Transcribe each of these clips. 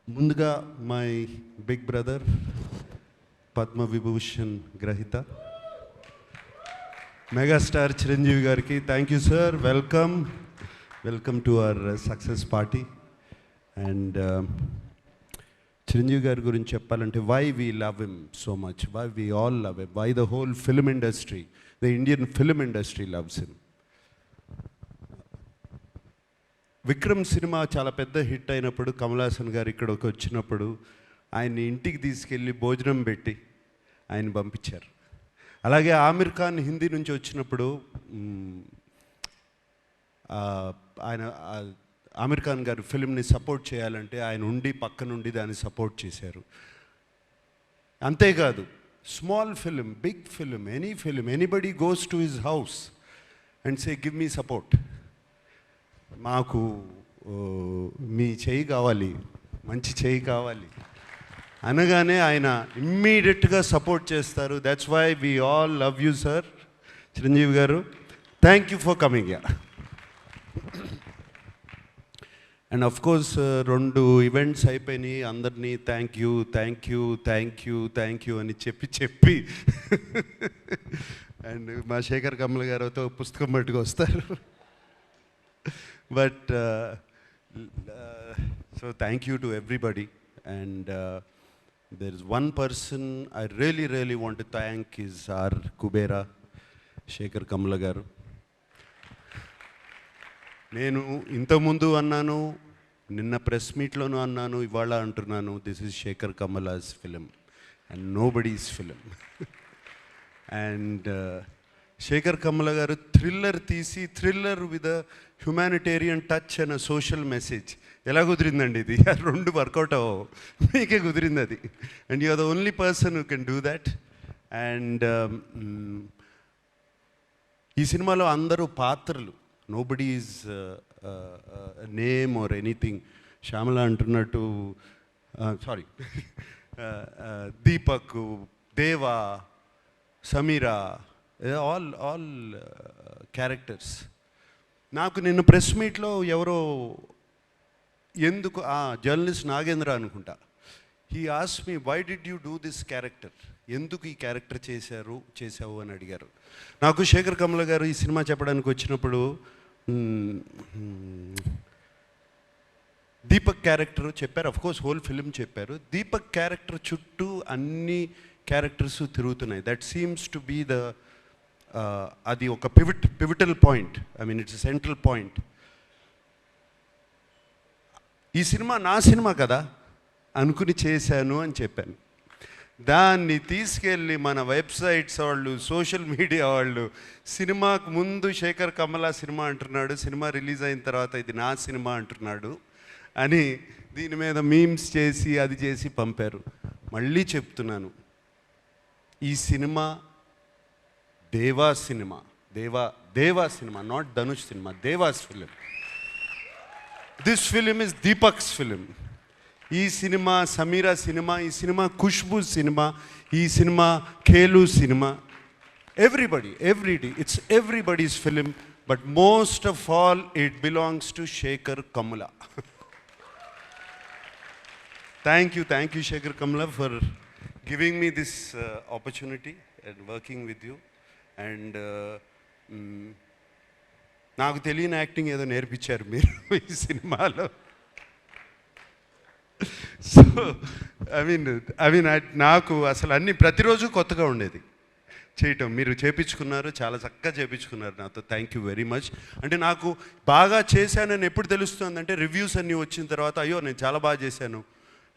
ముందుగా my big brother Padma Vibhushan గ్రహీత megastar Chiranjeevi గారికి thank you sir. Welcome to our success party. And Chiranjeevi గారి గురించి చెప్పాలంటే why we love him so much, why we all love him, why the whole film industry, the Indian film industry loves him. Vikram cinema చాలా పెద్ద hit అయినప్పుడు కమల్ హాసన్ గారు ఇక్కడికి వచ్చినప్పుడు ఆయన్ని ఇంటికి తీసుకెళ్ళి భోజనం పెట్టి ఆయన పంపించారు. అలాగే ఆమిర్ ఖాన్ హిందీ నుంచి వచ్చినప్పుడు ఆయన ఆమిర్ ఖాన్ గారు ఫిల్మ్ని సపోర్ట్ చేయాలంటే ఆయన ఉండి పక్క నుండి దాన్ని సపోర్ట్ చేశారు. అంతేకాదు small film, big film, any film, anybody goes to his house and say give me support, మాకు మీ చేయి కావాలి, మంచి చేయి కావాలి అనగానే ఆయన ఇమ్మీడియట్గా సపోర్ట్ చేస్తారు. That's why we all love you sir Chiranjeevi garu. Thank you for coming. And of course 2 events అయిపోయినాయి, అందరినీ థ్యాంక్ యూ అని చెప్పి అండ్ మా శేఖర్ కమల్ గారితో పుస్తకం పట్టుకు వస్తారు. But so thank you to everybody, and there is one person I really want to thank is our Kubera Shekhar Kamala garu. నేను ఇంతకుముందు అన్నాను, నిన్న ప్రెస్ మీట్లోనూ అన్నాను, ఇవాళ అంటున్నాను, this is Sekhar Kammula's film and nobody's film. And Sekhar Kammula garu thriller తీసి, thriller with a humanitarian touch and social message. ఎలా కుదిరిందండి ఇది? 2 వర్కౌట్ అవ్వవు, మీకే కుదిరింది అది. And you are the only person who can do that. And ఈ సినిమాలో అందరూ పాత్రలు, nobody is name or anything. Shyamala అంటున్నట్టు, sorry, Deepak, Deva, Sameera, all characters. నాకు నిన్న ప్రెస్ మీట్లో ఎవరో ఎందుకు జర్నలిస్ట్ నాగేంద్ర అనుకుంటా, he asked me why did you do this character, ఎందుకు ఈ క్యారెక్టర్ చేసావు అని అడిగారు. నాకు శేఖర్ కమల గారు ఈ సినిమా చెప్పడానికి వచ్చినప్పుడు దీపక్ క్యారెక్టర్ చెప్పారు, అఫ్కోర్స్ హోల్ ఫిలిం చెప్పారు. దీపక్ క్యారెక్టర్ చుట్టూ అన్ని క్యారెక్టర్స్ తిరుగుతున్నాయి. That seems to be the అది ఒక pivotal point, I mean it's central point. ఈ సినిమా నా సినిమా కదా అనుకుని చేశాను అని చెప్పాను. దాన్ని తీసుకెళ్ళి మన వెబ్సైట్స్ వాళ్ళు, సోషల్ మీడియా వాళ్ళు, సినిమాకు ముందు శేఖర్ కమల సినిమా అంటున్నాడు, సినిమా రిలీజ్ అయిన తర్వాత ఇది నా సినిమా అంటున్నాడు అని దీని మీద మీమ్స్ చేసి అది చేసి పంపారు. మళ్ళీ చెప్తున్నాను, ఈ సినిమా దేవా సినిమా, దేవా సినిమా, నాట్ ధనుష్ సినిమా, Deva's film. This film is Deepak's film. ఈ సినిమా సమీరా సినిమా, ఈ సినిమా ఖుష్బూ సినిమా, ఈ సినిమా ఖేలు సినిమా. Everybody, it's everybody's film, but most of all it belongs to Sekhar Kammula. Thank you Sekhar Kammula for giving me this opportunity and working with you. And నాకు తెలియని యాక్టింగ్ ఏదో నేర్పించారు మీరు ఈ సినిమాలో. సో ఐ మీన్ నాకు అసలు అన్నీ ప్రతిరోజు కొత్తగా ఉండేది చేయటం. మీరు చేపించుకున్నారు, చాలా చక్కగా చేపించుకున్నారు నాతో. Thank you very much. అంటే నాకు బాగా చేశానని ఎప్పుడు తెలుస్తుందంటే రివ్యూస్ అన్నీ వచ్చిన తర్వాత, అయ్యో నేను చాలా బాగా చేశాను.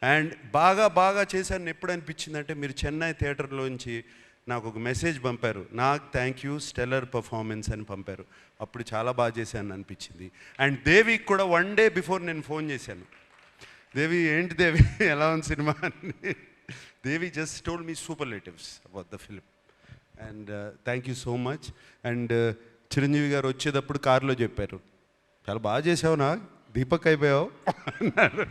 అండ్ బాగా చేశాను ఎప్పుడు అనిపించిందంటే, మీరు చెన్నై థియేటర్లోంచి నాకు ఒక మెసేజ్ పంపారు, నాకు థ్యాంక్ యూ స్టెల్లర్ పర్ఫార్మెన్స్ అని పంపారు. అప్పుడు చాలా బాగా చేశాను అనిపించింది. అండ్ దేవికి కూడా 1 డే బిఫోర్ నేను ఫోన్ చేశాను, దేవి ఏంటి దేవి ఎలా ఉంది సినిమా అని. Devi just told me superlatives about the film. And thank you so much. And Chiranjeevi garu వచ్చేటప్పుడు కారులో చెప్పారు, చాలా బాగా చేసావు, నా దీపక్ అయిపోయావు అన్నారు.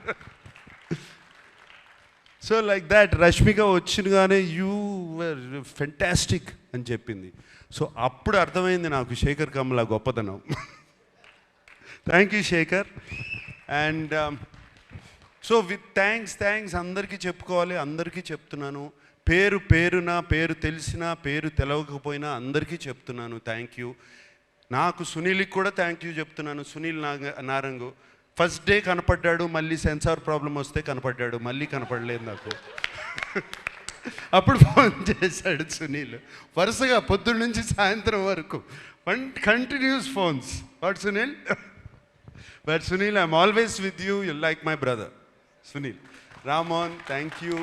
సో లైక్ దాట్ రష్మిక వచ్చినగానే యూ వర్ ఫెంటాస్టిక్ అని చెప్పింది. సో అప్పుడు అర్థమైంది నాకు శేఖర్ కమల గొప్పతనం. Thank you Sekhar. And so with thanks అందరికీ చెప్పుకోవాలి, అందరికీ చెప్తున్నాను. పేరు తెలిసినా పేరు తెలవకపోయినా అందరికీ చెప్తున్నాను థ్యాంక్ యూ. నాకు సునీల్కి కూడా థ్యాంక్ యూ చెప్తున్నాను. సునీల్ నారంగు ఫస్ట్ డే కనపడ్డాడు, మళ్ళీ సెన్సార్ ప్రాబ్లం వస్తే కనపడ్డాడు, మళ్ళీ కనపడలేదు నాకు. అప్పుడు ఫోన్ చేశాడు సునీల్, వరుసగా పొద్దున్న నుంచి సాయంత్రం వరకు continuous phones. What Sunil? But Sunil, I'm always with you, you like my brother Sunil. Ramohan, thank you.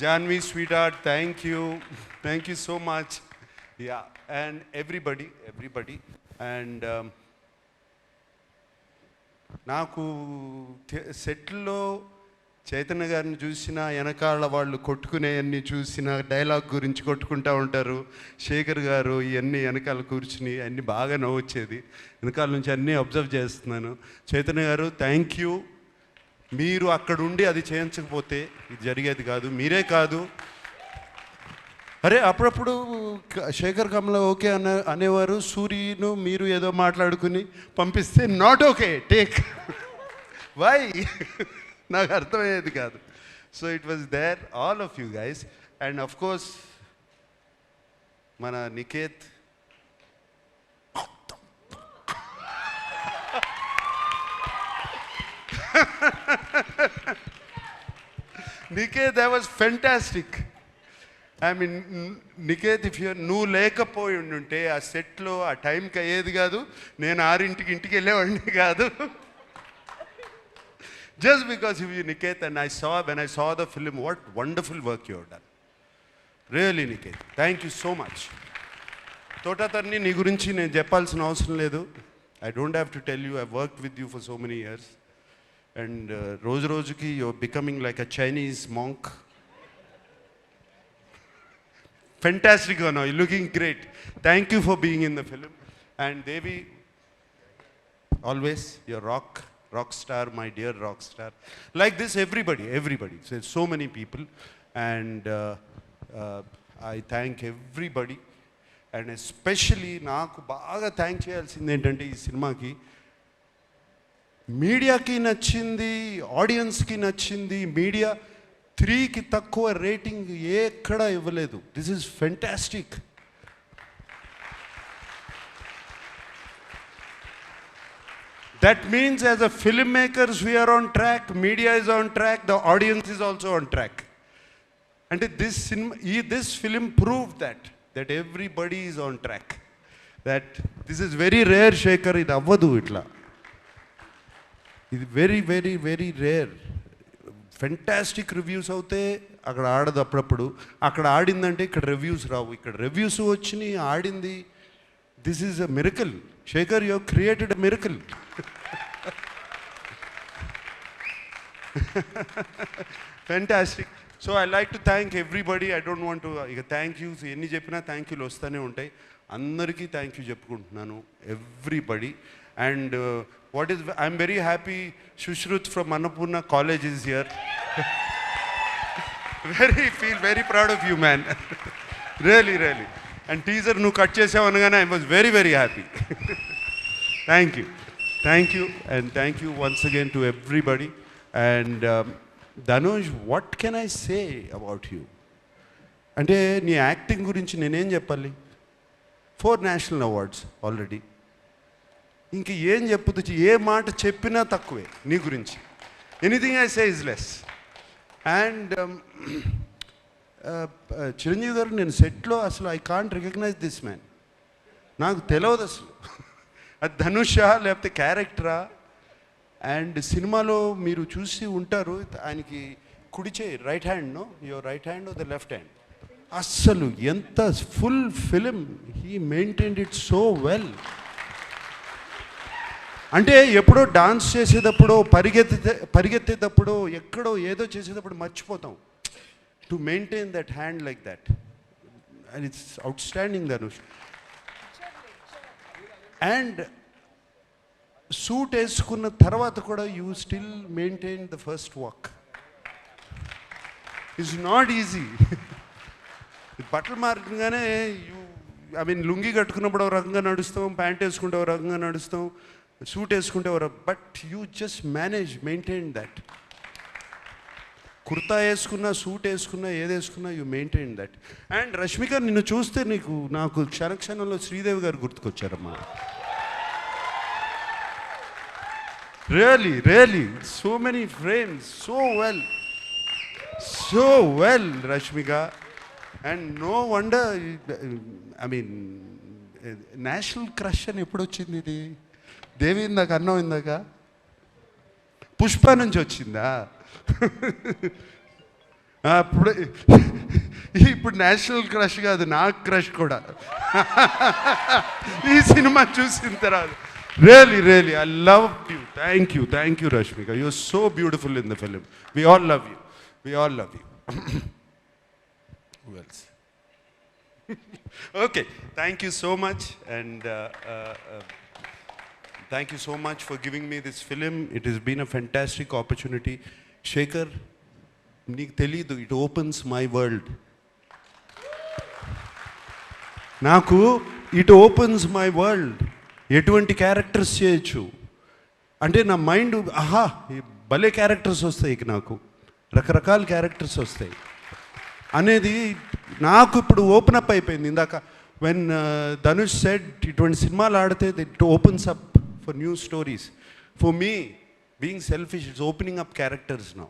Janvi, sweetheart, thank you so much. Yeah, and everybody, and నాకు సెట్లో చైతన్య గారిని చూసినా, వెనకాల వాళ్ళు కొట్టుకునేవన్నీ చూసినా, డైలాగ్ గురించి కొట్టుకుంటూ ఉంటారు. శేఖర్ గారు ఇవన్నీ వెనకాల కూర్చుని అన్నీ బాగా నవ్వొచ్చేది. వెనకాల నుంచి అన్నీ అబ్జర్వ్ చేస్తున్నాను. చైతన్య గారు థ్యాంక్ యూ. మీరు అక్కడుండి అది చేయించకపోతే ఇది జరిగేది కాదు. మీరే కాదు, అరే అప్పుడప్పుడు శేఖర్ కమల ఓకే అనేవారు, సూర్యను మీరు ఏదో మాట్లాడుకుని పంపిస్తే నాట్ ఓకే టేక్ వై నాకు అర్థమయ్యేది కాదు. So it was there all of you guys. And of course మన Niket, Niket, that was fantastic. I mean, Niket, if నువ్వు లేకపోయి ఉంటే ఆ సెట్లో ఆ టైంకి అయ్యేది కాదు, నేను 6ంటికి ఇంటికి వెళ్ళేవాడిని కాదు. Just because of you, Niket, and when I saw the film, what wonderful work you have done. Really, Niket, thank you so much. Thota Tharani నీ గురించి నేను చెప్పాల్సిన అవసరం లేదు. I don't have to tell you, I've worked with you for so many years. And రోజుకి you're becoming like a Chinese monk. Fantastic one, you're looking great. Thank you for being in the film. And Devi, always you're rock star, my dear rock star. Like this, everybody. So there's so many people, and I thank everybody. And especially నాకు బాగా thank చేయాల్సింది ఏంటంటే, ఈ సినిమాకి మీడియాకి నచ్చింది, ఆడియన్స్కి నచ్చింది. మీడియా 3కి తక్కువ రేటింగ్ ఎక్కడా ఇవ్వలేదు. This is fantastic. That means as a film makers we are on track, media is on track, the audiences is also on track. అంటే this film prove that everybody is on track. That this is very rare, Shekhar, ఇది అవ్వదు ఇట్లా. ఇది very rare. Fantastic reviews అవుతే అక్కడ ఆడదు, అప్పుడప్పుడు అక్కడ ఆడిందంటే ఇక్కడ రివ్యూస్ రావు. ఇక్కడ రివ్యూస్ వచ్చినాయి, ఆడింది. This is a miracle. Shekhar, you have created a miracle. Fantastic. So I like to thank everybody. I don't want to ఇక థ్యాంక్ యూస్ ఎన్ని చెప్పినా థ్యాంక్ యూలు వస్తూనే ఉంటాయి. అందరికీ థ్యాంక్ యూ చెప్పుకుంటున్నాను, ఎవ్రీబడి. అండ్ I'm very happy Sushruth from Annapurna college is here. Feel very proud of you man, really. And teaser నువ్వు కట్ చేసావు అనగానే I was very happy. Thank you and thank you once again to everybody. And Dhanush, what can I say about you? అంటే నీ acting గురించి నేనేం చెప్పాలి? 4 national awards already. ఇంక ఏం చెప్పుతూ ఏ మాట చెప్పినా తక్కువే నీ గురించి. Anything I say is less. And Chiranjeevi గారు, నేను సెట్లో అసలు I can't recognise this man. నాకు తెలియదు అసలు అది ధనుషా లేకపోతే క్యారెక్టరా. అండ్ సినిమాలో మీరు చూసి ఉంటారు, ఆయనకి కుడి చేయి, right hand, know your right hand or the left hand. అస్సలు ఎంత full film he maintained it so well. అంటే ఎప్పుడో డాన్స్ చేసేటప్పుడు, పరిగెత్తేటప్పుడు, ఎక్కడో ఏదో చేసేటప్పుడు మర్చిపోతాం. To maintain that hand like that, and it's outstanding Dhanush. And suit వేసుకున్న తర్వాత కూడా you still maintain the first walk. It's not easy. బట్టలు మారగానే లుంగి కట్టుకున్నప్పుడు ఒక రకంగా నడుస్తాం, ప్యాంట్ వేసుకుంటే ఒక రకంగా నడుస్తాం, సూట్ వేసుకుంటే but you just maintain that. Kurta వేసుకున్నా, సూట్ వేసుకున్నా, ఏది వేసుకున్నా you maintain that. And Rashmika, నిన్ను చూస్తే నాకు క్షణక్షణంలో శ్రీదేవి గారు గుర్తుకొచ్చారమ్మా. Really so many frames, so well Rashmika. And no wonder, I mean national crush అని ఎప్పుడు వచ్చింది ఇది? దేవి ఇందాక అన్నం, ఇందాక పుష్ప నుంచి వచ్చిందా? ఇప్పుడు నేషనల్ క్రష్ కాదు, నాకు క్రష్ కూడా ఈ సినిమా చూసిన తర్వాత. Really I love you. Thank you Rashmika. You are so beautiful in the film. We all love you. Who else? Okay, thank you so much, and thank you so much for giving me this film. It has been a fantastic opportunity. Shekhar, నీకు తెలీదు, it opens my world. నాకు it opens my world. ఎటువంటి characters చేయొచ్చు అంటే నా mind, ఆహా భలే characters వస్తాయి, నాకు రకరకాల క్యారెక్టర్స్ వస్తాయి అనేది నాకు ఇప్పుడు ఓపెన్ అప్ అయిపోయింది. ఇందాక వెన్ ధనుష్ సెడ్ ఇటువంటి సినిమాలు ఆడితే it opens up for new stories. For me, being selfish, it's opening up characters now.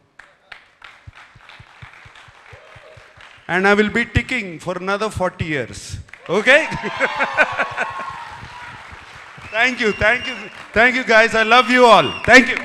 And I will be ticking for another 40 years. Okay? Thank you guys. I love you all. Thank you.